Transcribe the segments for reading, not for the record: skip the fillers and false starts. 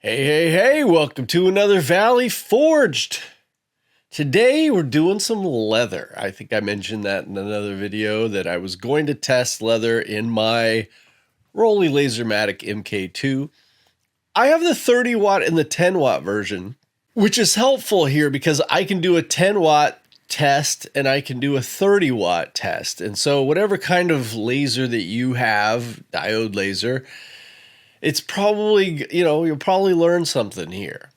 Hey, welcome to another Valley Forged. Today we're doing some leather. I think I mentioned that in another video that I was going to test leather in my Roly LaserMATIC MK2. I have the 30 watt and the 10 watt version, which is helpful here because I can do a 10 watt test and I can do a 30 watt test. And so whatever kind of laser that you have, diode laser, it's probably, you'll probably learn something here.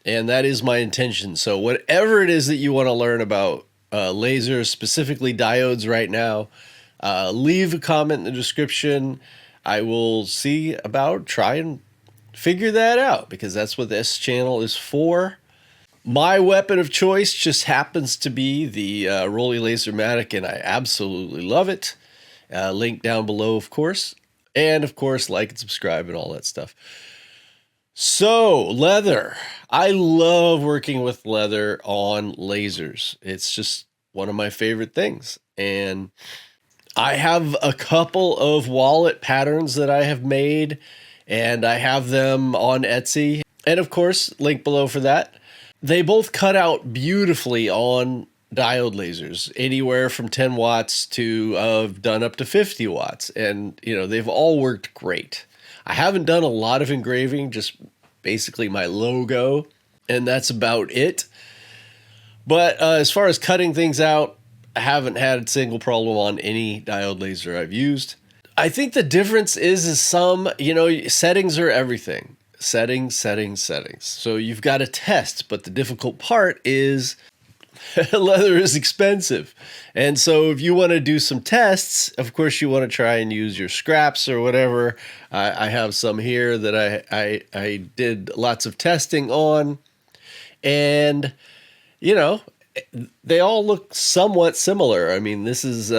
And that is my intention. So whatever it is that you want to learn about lasers, specifically diodes right now, leave a comment in the description. I will try and figure that out because that's what this channel is for. My weapon of choice just happens to be the Roly LaserMATIC, and I absolutely love it. Link down below, of course. And of course, like and subscribe and all that stuff. So, leather. I love working with leather on lasers. It's just one of my favorite things. And I have a couple of wallet patterns that I have made, and I have them on Etsy. And of course, link below for that. They both cut out beautifully on diode lasers, anywhere from 10 watts to I've done up to 50 watts. And, they've all worked great. I haven't done a lot of engraving, just basically my logo, and that's about it. But as far as cutting things out, I haven't had a single problem on any diode laser I've used. I think the difference is some, settings are everything. Settings. So you've got to test, but the difficult part is leather is expensive. And so if you want to do some tests, of course you want to try and use your scraps or whatever. I have some here that I did lots of testing on, and they all look somewhat similar. I mean, this is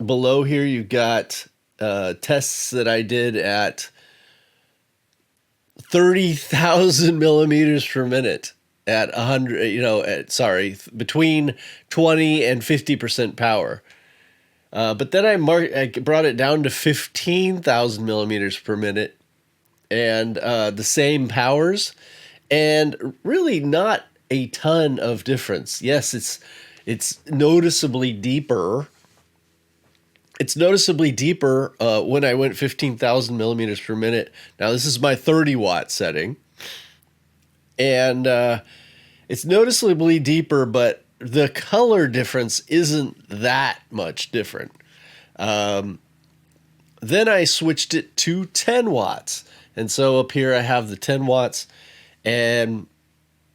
below here you've got tests that I did at 30,000 millimeters per minute. At 100, between 20 and 50% power. But then I brought it down to 15,000 millimeters per minute and the same powers, and really not a ton of difference. Yes, it's noticeably deeper. It's noticeably deeper when I went 15,000 millimeters per minute. Now this is my 30 watt setting. And it's noticeably deeper, but the color difference isn't that much different. Then I switched it to 10 watts. And so up here I have the 10 watts, and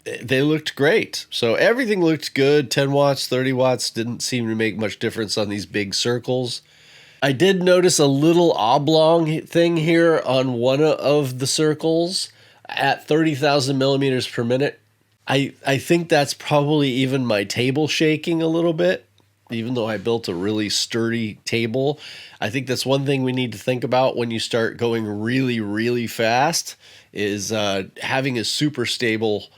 they looked great. So everything looked good. 10 watts, 30 watts didn't seem to make much difference on these big circles. I did notice a little oblong thing here on one of the circles at 30,000 millimeters per minute. I think that's probably even my table shaking a little bit, even though I built a really sturdy table. I think that's one thing we need to think about when you start going really, really fast is having a super stable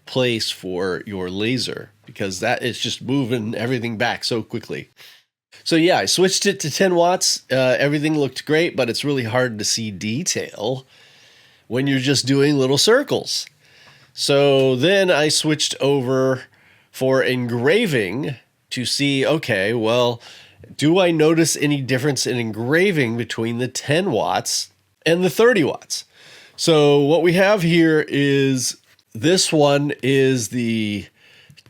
place for your laser, because that is just moving everything back so quickly. So yeah, I switched it to 10 watts. Everything looked great, but it's really hard to see detail when you're just doing little circles. So then I switched over for engraving to see, okay, well, do I notice any difference in engraving between the 10 watts and the 30 watts? So what we have here is, this one is the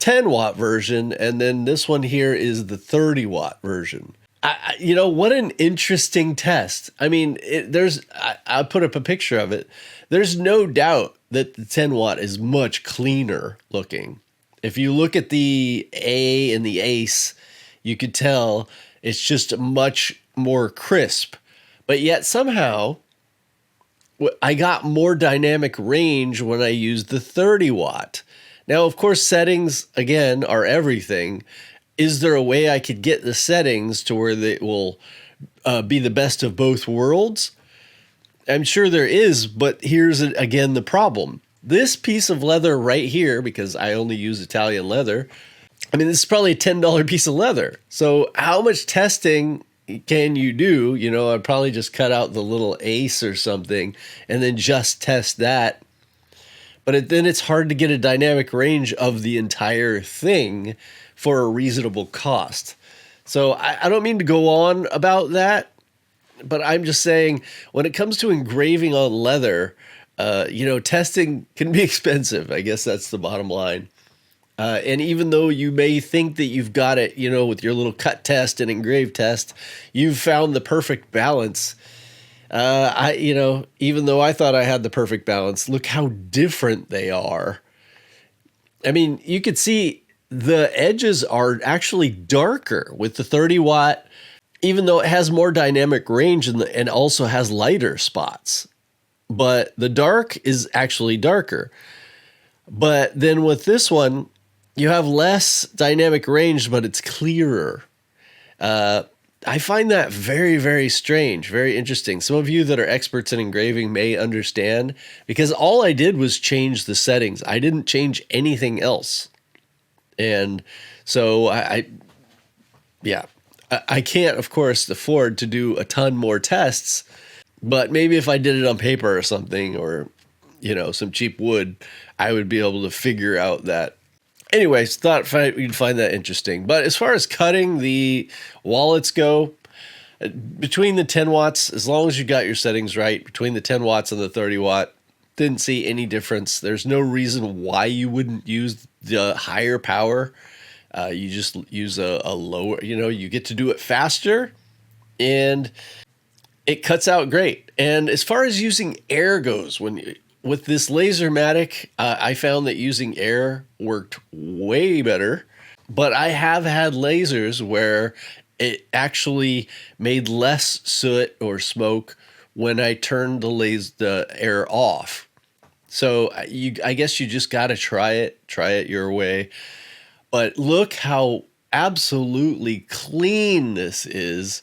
10 watt version, and then this one here is the 30 watt version. What an interesting test. I mean, I'll put up a picture of it. There's no doubt that the 10 watt is much cleaner looking. If you look at the A and the ace, you could tell it's just much more crisp. But yet somehow I got more dynamic range when I used the 30 watt. Now, of course, settings, again, are everything. Is there a way I could get the settings to where they will be the best of both worlds? I'm sure there is, but here's, again, the problem. This piece of leather right here, because I only use Italian leather, I mean, this is probably a $10 piece of leather. So how much testing can you do? You know, I'd probably just cut out the little ace or something and then just test that. But then it's hard to get a dynamic range of the entire thing for a reasonable cost. So I don't mean to go on about that, but I'm just saying when it comes to engraving on leather, you know, testing can be expensive. I guess that's the bottom line. And even though you may think that you've got it, you know, with your little cut test and engrave test, you've found the perfect balance. You know, even though I thought I had the perfect balance, look how different they are. I mean, you could see the edges are actually darker with the 30 watt, even though it has more dynamic range and also has lighter spots. But the dark is actually darker. But then with this one, you have less dynamic range, but it's clearer. I find that very, very strange, very interesting. Some of you that are experts in engraving may understand, because all I did was change the settings. I didn't change anything else. And so yeah, I can't, of course, afford to do a ton more tests, but maybe if I did it on paper or something, or, you know, some cheap wood, I would be able to figure out that. Anyways, thought you'd find that interesting. But as far as cutting the wallets go, between the 10 watts, as long as you got your settings right, between the 10 watts and the 30 watt, didn't see any difference. There's no reason why you wouldn't use the higher power. You just use a lower, you know, you get to do it faster and it cuts out great. And as far as using air goes, with this LaserMATIC, I found that using air worked way better, but I have had lasers where it actually made less soot or smoke when I turned the air off. So I guess you just got to try it your way. But look how absolutely clean this is.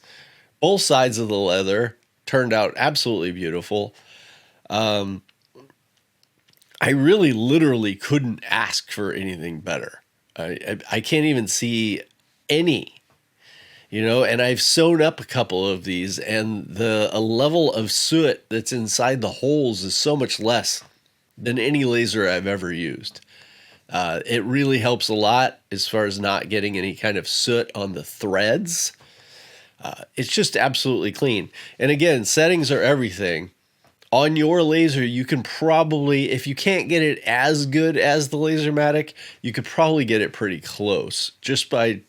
Both sides of the leather turned out absolutely beautiful. I really literally couldn't ask for anything better. I can't even see any, you know, and I've sewn up a couple of these, and the level of soot that's inside the holes is so much less than any laser I've ever used. It really helps a lot as far as not getting any kind of soot on the threads. It's just absolutely clean. And again, settings are everything. On your laser, you can probably, if you can't get it as good as the LaserMATIC, you could probably get it pretty close just by,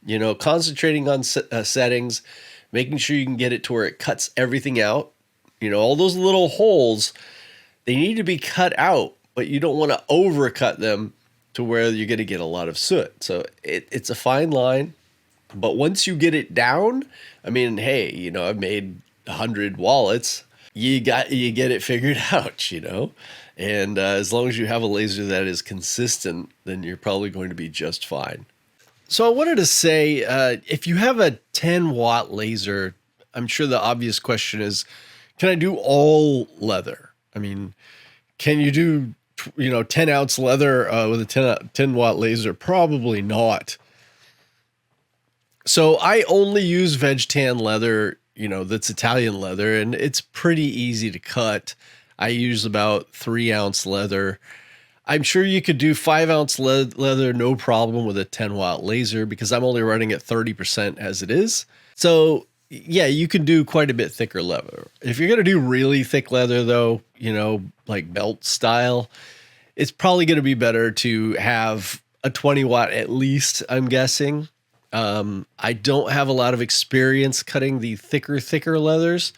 you know, concentrating on settings, making sure you can get it to where it cuts everything out. You know, all those little holes, they need to be cut out, but you don't want to overcut them to where you're going to get a lot of soot. So it's a fine line, but once you get it down, I mean, hey, you know, I've made 100 wallets. You get it figured out, you know, and as long as you have a laser that is consistent, then you're probably going to be just fine. So I wanted to say, if you have a 10 watt laser, I'm sure the obvious question is, can I do all leather? I mean, can you do, you know, 10 ounce leather with a 10 watt laser? Probably not. So I only use veg tan leather, you know, that's Italian leather, and it's pretty easy to cut. I use about 3 ounce leather. I'm sure you could do 5 ounce leather, no problem, with a 10 watt laser, because I'm only running at 30% as it is. So yeah, you can do quite a bit thicker leather. If you're going to do really thick leather though, you know, like belt style, it's probably going to be better to have a 20 watt at least, I'm guessing. I don't have a lot of experience cutting the thicker leathers.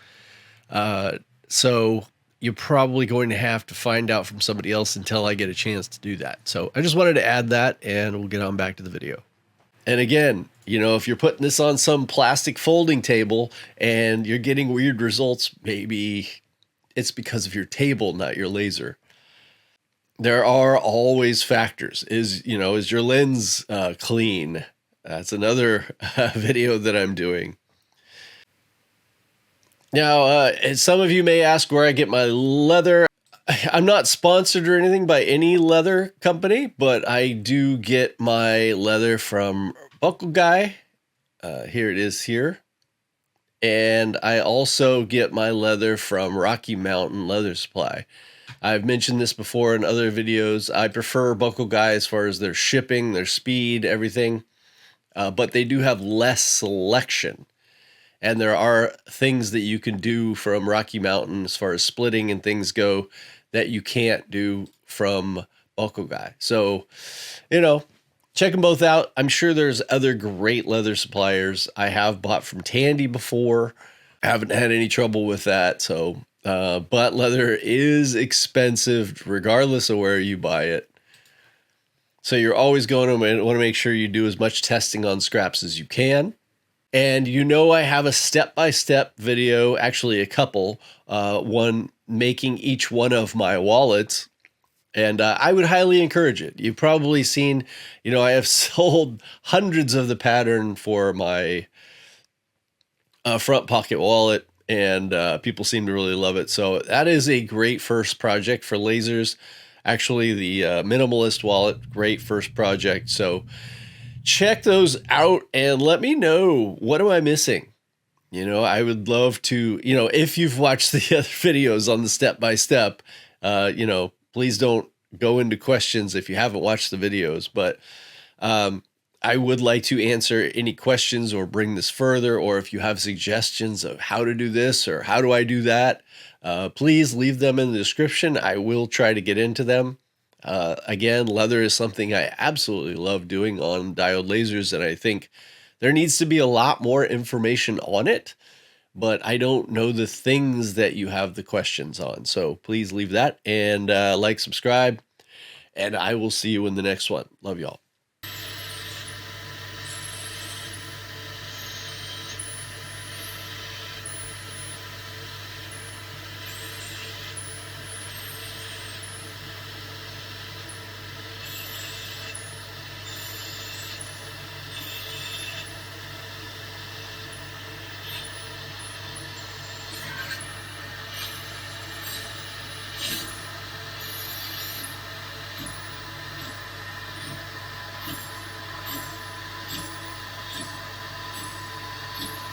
So you're probably going to have to find out from somebody else until I get a chance to do that. So I just wanted to add that, and we'll get on back to the video. And again, you know, if you're putting this on some plastic folding table and you're getting weird results, maybe it's because of your table, not your laser. There are always factors. Is your lens clean? That's another video that I'm doing. Now, some of you may ask where I get my leather. I'm not sponsored or anything by any leather company, but I do get my leather from Buckle Guy. Here it is here. And I also get my leather from Rocky Mountain Leather Supply. I've mentioned this before in other videos. I prefer Buckle Guy as far as their shipping, their speed, everything. But they do have less selection. And there are things that you can do from Rocky Mountain as far as splitting and things go that you can't do from Buckle Guy. So, check them both out. I'm sure there's other great leather suppliers. I have bought from Tandy before. I haven't had any trouble with that. So, but leather is expensive regardless of where you buy it. So you're always going to want to make sure you do as much testing on scraps as you can. And I have a step-by-step video, actually a couple, one making each one of my wallets. And I would highly encourage it. You've probably seen, I have sold hundreds of the pattern for my front pocket wallet, and people seem to really love it. So that is a great first project for lasers. Actually, the minimalist wallet, great first project. So check those out and let me know, what am I missing? I would love to, if you've watched the other videos on the step-by-step, please don't go into questions if you haven't watched the videos, but I would like to answer any questions or bring this further, or if you have suggestions of how to do this or how do I do that, please leave them in the description. I will try to get into them. Again, leather is something I absolutely love doing on diode lasers, and I think there needs to be a lot more information on it, but I don't know the things that you have the questions on. So please leave that and like, subscribe, and I will see you in the next one. Love y'all.